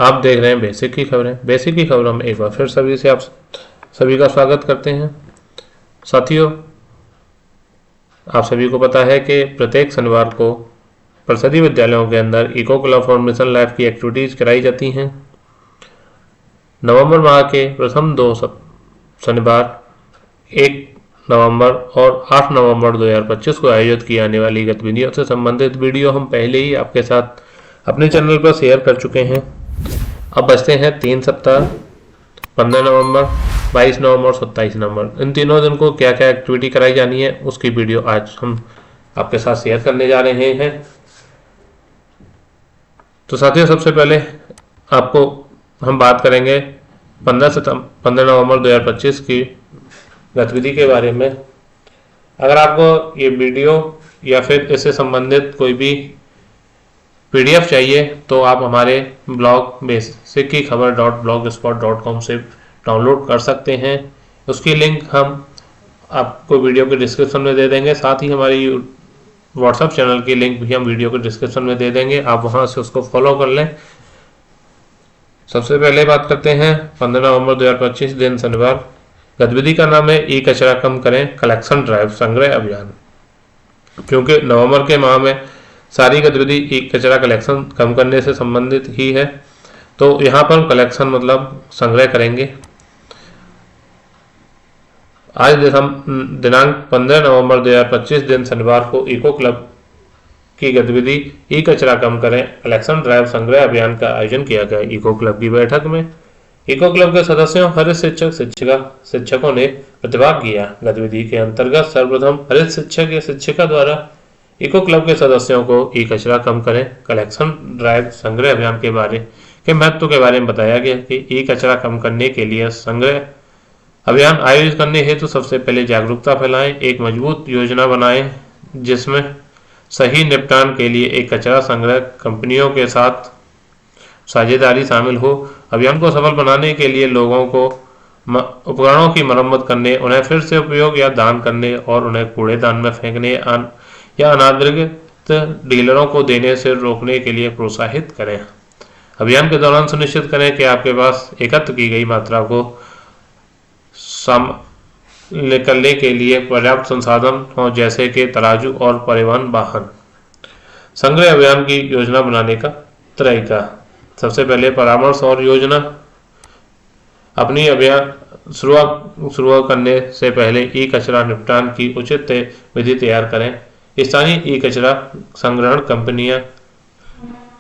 आप देख रहे हैं बेसिक की खबरें। बेसिक की खबरों में एक बार फिर आप सभी का स्वागत करते हैं। साथियों, आप सभी को पता है कि प्रत्येक शनिवार को परिषदीय विद्यालयों के अंदर इको क्लब और मिशन लाइफ की एक्टिविटीज कराई जाती हैं। नवंबर माह के प्रथम 2 शनिवार 1 नवंबर और 8 नवंबर 2025 को आयोजित की जाने वाली गतिविधियों से संबंधित वीडियो हम पहले ही आपके साथ अपने चैनल पर शेयर कर चुके हैं। अब बचते हैं 3 सप्ताह, 15 नवंबर, 22 नवंबर और 27 नवंबर। इन तीनों दिन को क्या क्या एक्टिविटी कराई जानी है उसकी वीडियो आज हम आपके साथ शेयर करने जा रहे हैं। तो साथियों, सबसे पहले आपको हम बात करेंगे 15 नवंबर 2025 की गतिविधि के बारे में। अगर आपको ये वीडियो या फिर इससे संबंधित कोई भी PDF चाहिए तो आप हमारे ब्लॉग बेसिक की खबर .blogspot.com से डाउनलोड कर सकते हैं। उसकी लिंक हम आपको वीडियो के डिस्क्रिप्शन में दे देंगे। साथ ही हमारी व्हाट्सएप चैनल की लिंक भी हम वीडियो के डिस्क्रिप्शन में दे देंगे, आप वहां से उसको फॉलो कर लें। सबसे पहले बात करते हैं 15 नवंबर 2025 दिन शनिवार। गतिविधि का नाम है ई कचरा कम करें कलेक्शन ड्राइव संग्रह अभियान। क्योंकि नवंबर के माह में सारी गतिविधि ई कचरा कलेक्शन कम करने से संबंधित ही है, तो यहाँ पर कलेक्शन मतलब संग्रह करेंगे। आज दिनांक 15 नवंबर 2025 दिन शनिवार को इको क्लब की गतिविधि ई कचरा कम करें कलेक्शन ड्राइव संग्रह अभियान का आयोजन किया गया। इको क्लब की बैठक में इको क्लब के सदस्यों, हरित शिक्षकों ने प्रतिभाग किया। गतिविधि के अंतर्गत सर्वप्रथम हरित शिक्षक या शिक्षिका द्वारा इको क्लब के सदस्यों को ई कचरा कम करें कलेक्शन ड्राइव संग्रह अभियान के महत्व के बारे में बताया गया कि ई कचरा कम करने के लिए संग्रह अभियान आयोजित करने हेतु सबसे पहले जागरूकता फैलाएं, एक मजबूत योजना बनाएं जिसमें सही निपटान के लिए एक कचरा संग्रह कंपनियों के साथ साझेदारी शामिल हो। अभियान को सफल बनाने के लिए लोगों को उपकरणों की मरम्मत करने, उन्हें फिर से उपयोग या दान करने और उन्हें कूड़ेदान में फेंकने या अनाधिकृत डीलरों को देने से रोकने के लिए प्रोत्साहित करें। अभियान के दौरान सुनिश्चित करें कि आपके पास एकत्र की गई मात्रा को निकलने के लिए पर्याप्त संसाधन हो, जैसे कि तराजू और परिवहन वाहन। संग्रह अभियान की योजना बनाने का तरीका। सबसे पहले परामर्श और योजना। अपनी अभियान शुरू करने से पहले ई कचरा निपटान की उचित विधि तैयार करें। स्थानीय ई कचरा संग्रहण कंपनियां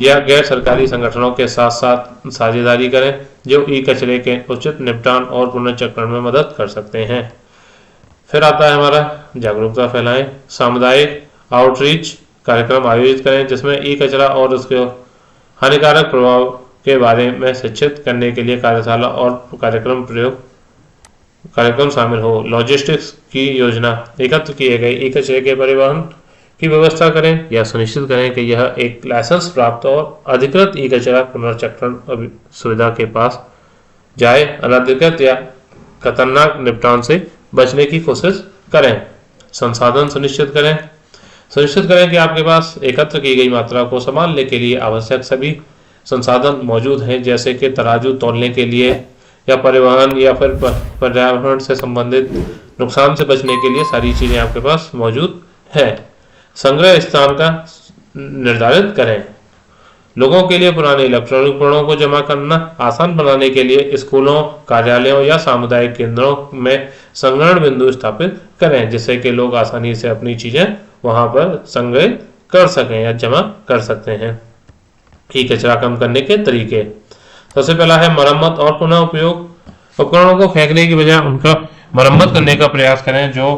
या गैर सरकारी संगठनों के साथ साथ साझेदारी करें जो ई कचरे के उचित निपटान और पुनर्चक्रण में मदद कर सकते हैं। फिर आता है हमारा जागरूकता फैलाएं। सामुदायिक आउटरीच कार्यक्रम आयोजित करें जिसमें ई कचरा और उसके हानिकारक प्रभाव के बारे में शिक्षित करने के लिए कार्यशाला और कार्यक्रम शामिल हो। लॉजिस्टिक्स की योजना। एकत्र किए गए ई कचरे के परिवहन की व्यवस्था करें या सुनिश्चित करें कि यह एक लाइसेंस प्राप्त और अधिकृत ई कचरा पुनर्चक्रण सुविधा के पास जाए। अनधिकृत या खतरनाक निपटान से बचने की कोशिश करें। संसाधन सुनिश्चित करें कि आपके पास एकत्र की गई मात्रा को संभालने के लिए आवश्यक सभी संसाधन मौजूद हैं, जैसे कि तराजू तौलने के लिए या परिवहन या फिर पर्यावरण से संबंधित नुकसान से बचने के लिए सारी चीजें आपके पास मौजूद है। संग्रह स्थान का निर्धारित करें। लोगों के लिए पुराने इलेक्ट्रॉनिक उपकरणों को जमा करना आसान बनाने के लिए स्कूलों, कार्यालयों या सामुदायिक केंद्रों में संग्रहण बिंदु स्थापित करें, जिससे कि लोग आसानी से अपनी चीजें वहां पर संग्रहित कर सकें या जमा कर सकते हैं। ई कचरा कम करने के तरीके। सबसे पहला है मरम्मत और पुनः उपयोग। उपकरणों को फेंकने की बजाय उनका मरम्मत करने का प्रयास करें। जो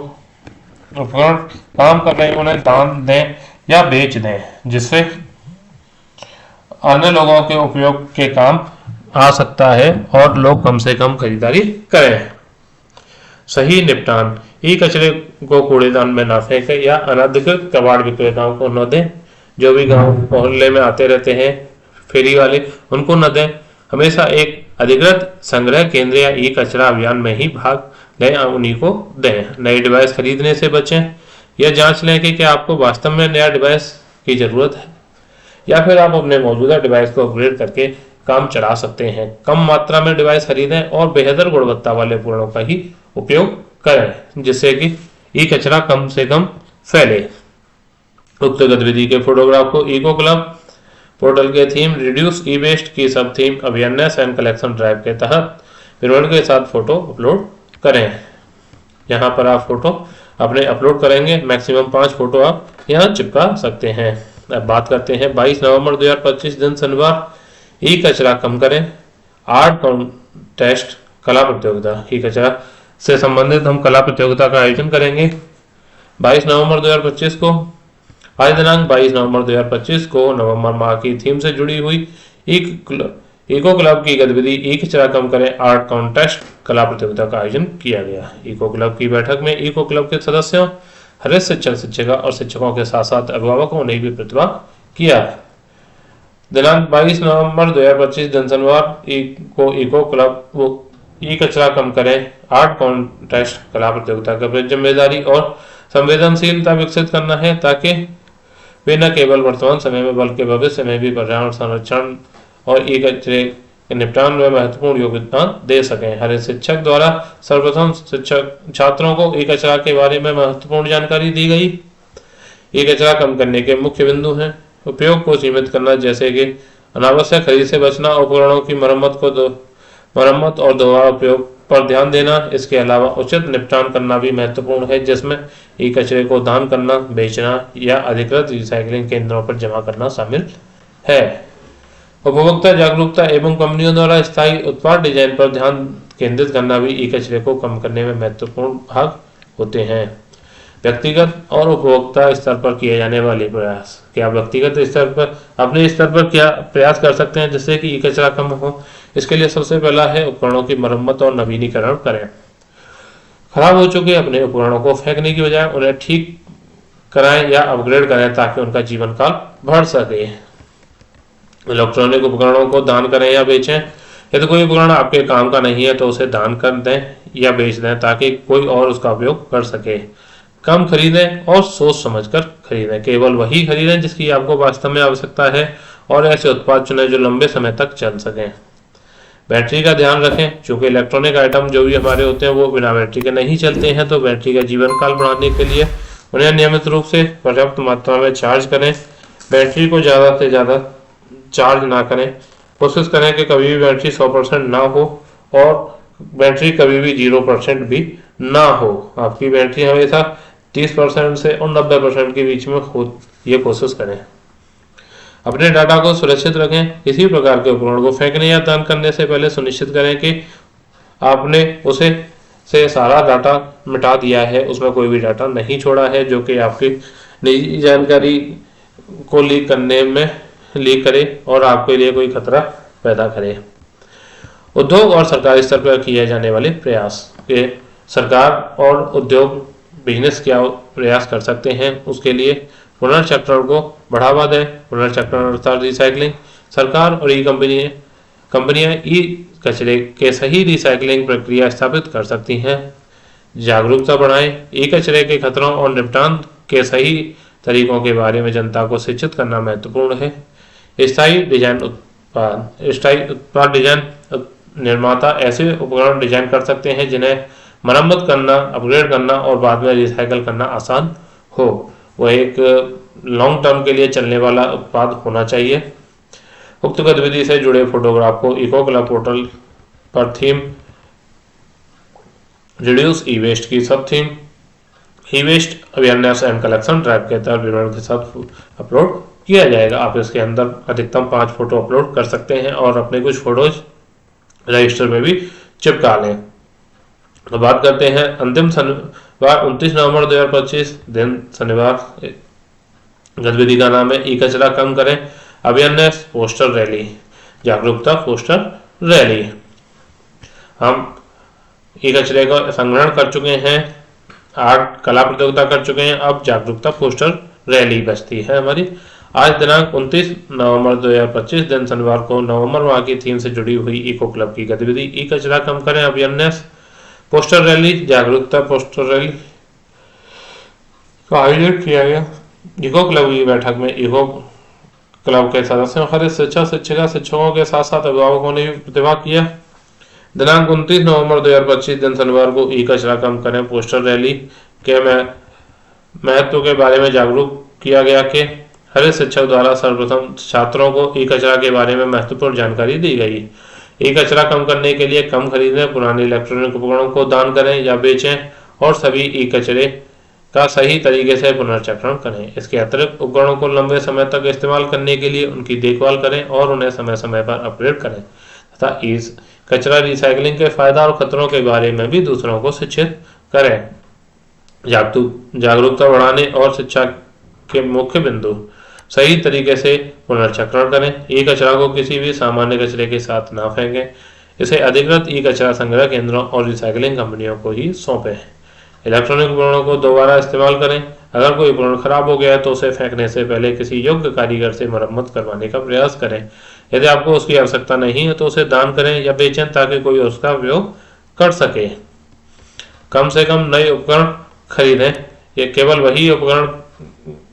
उपकरण काम कर रहे हैं उन्हें दान दें या बेच दें, जिससे अन्य लोगों के उपयोग के काम आ सकता है और लोग कम से कम खरीदारी करें। सही निपटान। ई कचरे को कूड़ेदान में न फेंकें या अनधिकृत कबाड़ विक्रेताओं को न दें। जो भी गांव मोहल्ले में आते रहते हैं फेरी वाले, उनको न दें। हमेशा एक अधिकृत संग्रह केंद्र या ई कचरा अभियान में ही भाग लें, उन्हीं को दें। नए डिवाइस खरीदने से बचें। यह जांच लें कि क्या आपको वास्तव में नया डिवाइस की जरूरत है या फिर आप अपने मौजूदा डिवाइस को अपग्रेड करके काम चला सकते हैं। कम मात्रा में डिवाइस खरीदें और बेहतर गुणवत्ता वाले उपकरणों का ही उपयोग करें, जिससे कि ई कचरा कम से कम फैले। उक्त गतिविधि के फोटोग्राफ को इको क्लब पोर्टल के थीम रिड्यूस ई वेस्ट की sub theme awareness and collection drive के तहत विवरण के साथ फोटो अपलोड करें। यहाँ पर आप फोटो अपने अपलोड करेंगे, मैक्सिमम 5 फोटो आप यहाँ चिपका सकते हैं। अब बात करते हैं 22 नवंबर 2025 दिन शनिवार ई कचरा कम करें आर्ट कॉन्टेस्ट कला प्रतियोगिता। ई कचरा से संबंधित हम कला प्रतियोगिता का आयोजन करेंगे 22 नवंबर 2025 को। आज दिनांक 22 नवंबर 2025 को नवंबर माह की थीम से जुड़ी हुई इको क्लब की गतिविधि ई कचरा कम करें आर्ट कॉन्टेस्ट कला प्रतियोगिता का आयोजन किया गया। इको क्लब की बैठक में इको क्लब के सदस्यों, हर शिक्षक शिक्षिका और शिक्षकों के साथ साथ अभिभावकों ने भी प्रतिभाग किया है। दिनांक 22 नवंबर 2025 दिन शनिवार इको क्लब ई कचरा कम करें आर्ट कॉन्टेस्ट कला प्रतियोगिता का जिम्मेदारी और संवेदनशीलता विकसित करना है, ताकि वे न केवल वर्तमान समय में बल्कि भविष्य में भी पर्यावरण संरक्षण और ई कचरे के निपटान में महत्वपूर्ण योगदान दे सकें। हर शिक्षक द्वारा सर्वप्रथम शिक्षक छात्रों को ई कचरा के बारे में महत्वपूर्ण जानकारी दी गई। ई कचरा कम करने के मुख्य बिंदु हैं उपयोग को सीमित करना, जैसे कि अनावश्यक खरीद से बचना, उपकरणों की मरम्मत और दोबारा उपयोग पर ध्यान देना। इसके अलावा उचित निपटान करना भी महत्वपूर्ण है, जिसमें ई कचरे को दान करना, बेचना या अधिकृत रिसाइकलिंग केंद्रों पर जमा करना शामिल है। उपभोक्ता जागरूकता एवं कंपनियों द्वारा स्थायी उत्पाद डिजाइन पर ध्यान केंद्रित करना भी ई कचरे को कम करने में महत्वपूर्ण भाग होते हैं। व्यक्तिगत और उपभोक्ता स्तर पर किए जाने वाले प्रयास। क्या व्यक्तिगत स्तर पर अपने स्तर पर क्या प्रयास कर सकते हैं जिससे कि ई कचरा कम हो? इसके लिए सबसे पहला है उपकरणों की मरम्मत और नवीनीकरण करें। खराब हो चुके अपने उपकरणों को फेंकने की बजाय उन्हें ठीक कराएं या अपग्रेड करें, ताकि उनका जीवन काल बढ़ सके। इलेक्ट्रॉनिक उपकरणों को दान करें या बेचें। यदि कोई उपकरण आपके काम का नहीं है तो उसे दान कर दें या बेच दें, ताकि कोई और उसका उपयोग कर सके। कम खरीदें और सोच समझकर खरीदें। केवल वही खरीदें जिसकी आपको वास्तव में आवश्यकता है और ऐसे उत्पाद चुनें जो लंबे समय तक चल सकें। बैटरी का ध्यान रखें, क्योंकि इलेक्ट्रॉनिक आइटम जो भी हमारे होते हैं वो बिना बैटरी के नहीं चलते हैं, तो बैटरी का जीवन काल बढ़ाने के लिए उन्हें नियमित रूप से पर्याप्त मात्रा में चार्ज करें। बैटरी को ज़्यादा से ज़्यादा चार्ज ना करें। कोशिश करें कि कभी भी बैटरी 100% ना हो और बैटरी कभी भी 0% भी ना हो। आपकी बैटरी हमेशा 30% से और 90% के बीच में हो, ये कोशिश करें। अपने डाटा को सुरक्षित रखें। किसी प्रकार के उपकरण को फेंकने या दान करने से पहले सुनिश्चित करें कि आपने उसे से सारा डाटा मिटा दिया है, उसमें कोई भी डाटा नहीं छोड़ा है जो कि आपकी निजी जानकारी को लीक करे और आपके लिए कोई खतरा पैदा करे। उद्योग और सरकारी स्तर पर किए जाने वाले प्रयास के सरकार और उद्योग बिजनेस क्या प्रयास कर सकते हैं, उसके लिए पुनर्चक्रण को बढ़ावा दें। पुनर्चक्रण अर्थात रिसाइकलिंग। सरकार और कंपनियां ई कचरे के सही रिसाइकलिंग प्रक्रिया स्थापित कर सकती हैं। जागरूकता बढ़ाएं। ई कचरे के खतरों और निपटान के सही तरीकों के बारे में जनता को शिक्षित करना महत्वपूर्ण है। स्थायी उत्पाद डिजाइन। निर्माता ऐसे उपकरण डिजाइन कर सकते हैं जिन्हें मरम्मत करना, अपग्रेड करना और बाद में रिसाइकल करना आसान हो। वह एक लॉन्ग टर्म के लिए चलने वाला उत्पाद होना चाहिए। उक्त गतिविधि से जुड़े फोटोग्राफ को इको क्लब पोर्टल पर थीम रिड्यूस ई वेस्ट की sub theme E waste awareness and collection drive के तहत विवरण के साथ अपलोड किया जाएगा। आप इसके अंदर अधिकतम 5 फोटो अपलोड कर सकते हैं और अपने कुछ फोटोज रजिस्टर में भी चिपका लें। तो बात करते हैं अंतिम शनिवार 29 नवंबर 2025 दिन शनिवार गतिविधि का नाम है ई कचरा कम करें अवेयरनेस पोस्टर रैली, जागरूकता पोस्टर रैली। हम ई कचरे का संग्रहण कर चुके हैं, आर्ट कला प्रतियोगिता कर चुके हैं, अब जागरूकता पोस्टर रैली बचती है हमारी। आज दिनांक 29 नवंबर 2025 दिन शनिवार को नवंबर माह की थीम से जुड़ी हुई इको क्लब की गतिविधि ई कचरा कम करें अवेयरनेस पोस्टर रैली, जागरूकता पोस्टर रैली का आयोजन किया गया। इको क्लब की बैठक में इको क्लब के सदस्यों, खरीद शिक्षक, शिक्षिका, शिक्षकों के साथ साथ अभिभावकों ने भी प्रतिभाग किया। दिनांक 29 नवंबर 2025 दिन शनिवार को ई कचरा कम करें पोस्टर रैली के महत्व के बारे में जागरूक किया गया कि हरित शिक्षक द्वारा सर्वप्रथम छात्रों को ई कचरा के बारे में महत्वपूर्ण जानकारी दी गई। ई कचरा कम करने के लिए कम खरीदें, पुराने इलेक्ट्रॉनिक उपकरणों को दान करें या बेचें और सभी ई कचरे का सही तरीके से पुनर्चक्रण करें। इसके अतिरिक्त उपकरणों को लंबे समय तक इस्तेमाल करने के लिए उनकी देखभाल करें और उन्हें समय समय पर अपग्रेड करें तथा इस कचरा रिसाइकलिंग के फायदा और खतरों के बारे में भी दूसरों को शिक्षित करें। जागरूकता बढ़ाने और शिक्षा के मुख्य बिंदु, सही तरीके से पुनर्चक्रण करें, ई कचरा को किसी भी सामान्य कचरे के साथ ना फेंकें, इसे अधिकृत ई कचरा संग्रह केंद्रों और रिसाइकलिंग कंपनियों को ही सौंपें। इलेक्ट्रॉनिक उपकरणों को दोबारा इस्तेमाल करें, अगर कोई उपकरण खराब हो गया है तो उसे फेंकने से पहले किसी योग्य कारीगर से मरम्मत करवाने का प्रयास करें। यदि आपको उसकी आवश्यकता नहीं है तो उसे दान करें या बेचें ताकि कोई उसका उपयोग कर सके। कम से कम नए उपकरण खरीदें, ये केवल वही उपकरण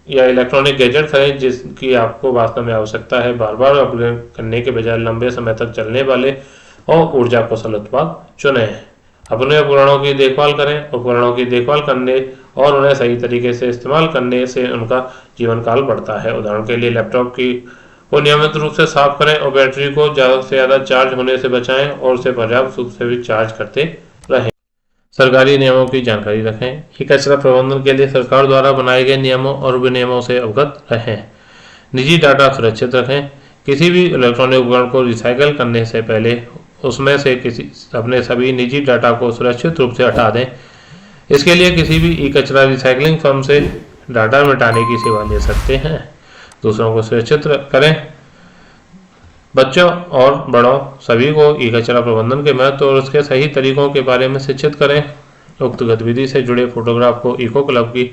या इलेक्ट्रॉनिक गैजेट खरीदें जिसकी आपको वास्तव में आवश्यकता है। बार बार अपग्रेड करने के बजाय लंबे समय तक चलने वाले और ऊर्जा कुशल उत्पाद चुनें। अपने उपकरणों की देखभाल करें, उपकरणों की देखभाल करने और उन्हें सही तरीके से इस्तेमाल करने से उनका जीवन काल बढ़ता है। उदाहरण के लिए लैपटॉप को नियमित रूप से साफ करें और बैटरी को ज़्यादा से ज़्यादा चार्ज होने से बचाएं और उसे पर्याप्त रूप से भी चार्ज करते रहें। सरकारी नियमों की जानकारी रखें, ई कचरा प्रबंधन के लिए सरकार द्वारा बनाए गए नियमों और विनियमों से अवगत रहें। निजी डाटा सुरक्षित रखें, किसी भी इलेक्ट्रॉनिक उपकरण को रिसाइकल करने से पहले उसमें से अपने सभी निजी डाटा को सुरक्षित रूप से हटा दें। इसके लिए किसी भी ई कचरा रिसाइकलिंग फर्म से डाटा मिटाने की सेवा ले सकते हैं। दूसरों को सुरक्षित करें, बच्चों और बड़ों सभी को ई कचरा प्रबंधन के महत्व और उसके सही तरीकों के बारे में शिक्षित करें। उक्त गतिविधि से जुड़े फोटोग्राफ को इको क्लब की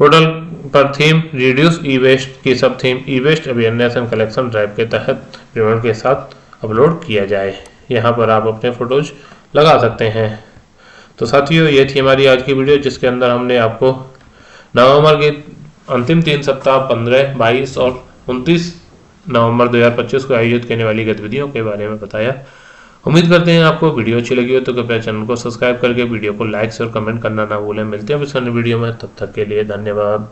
पोर्टल पर थीम रिड्यूस ई वेस्ट की sub theme E waste awareness and collection drive के तहत विवरण के साथ अपलोड किया जाए। यहाँ पर आप अपने फोटोज लगा सकते हैं। तो साथियों, ये थी हमारी आज की वीडियो जिसके अंदर हमने आपको नवंबर के अंतिम 3 सप्ताह 15, 22 और 29 नवंबर 2025 को आयोजित करने वाली गतिविधियों के बारे में बताया। उम्मीद करते हैं आपको वीडियो अच्छी लगी हो तो कृपया चैनल को सब्सक्राइब करके वीडियो को लाइक और कमेंट करना ना भूलें। मिलते हैं इस अन्य वीडियो में, तब तक के लिए धन्यवाद।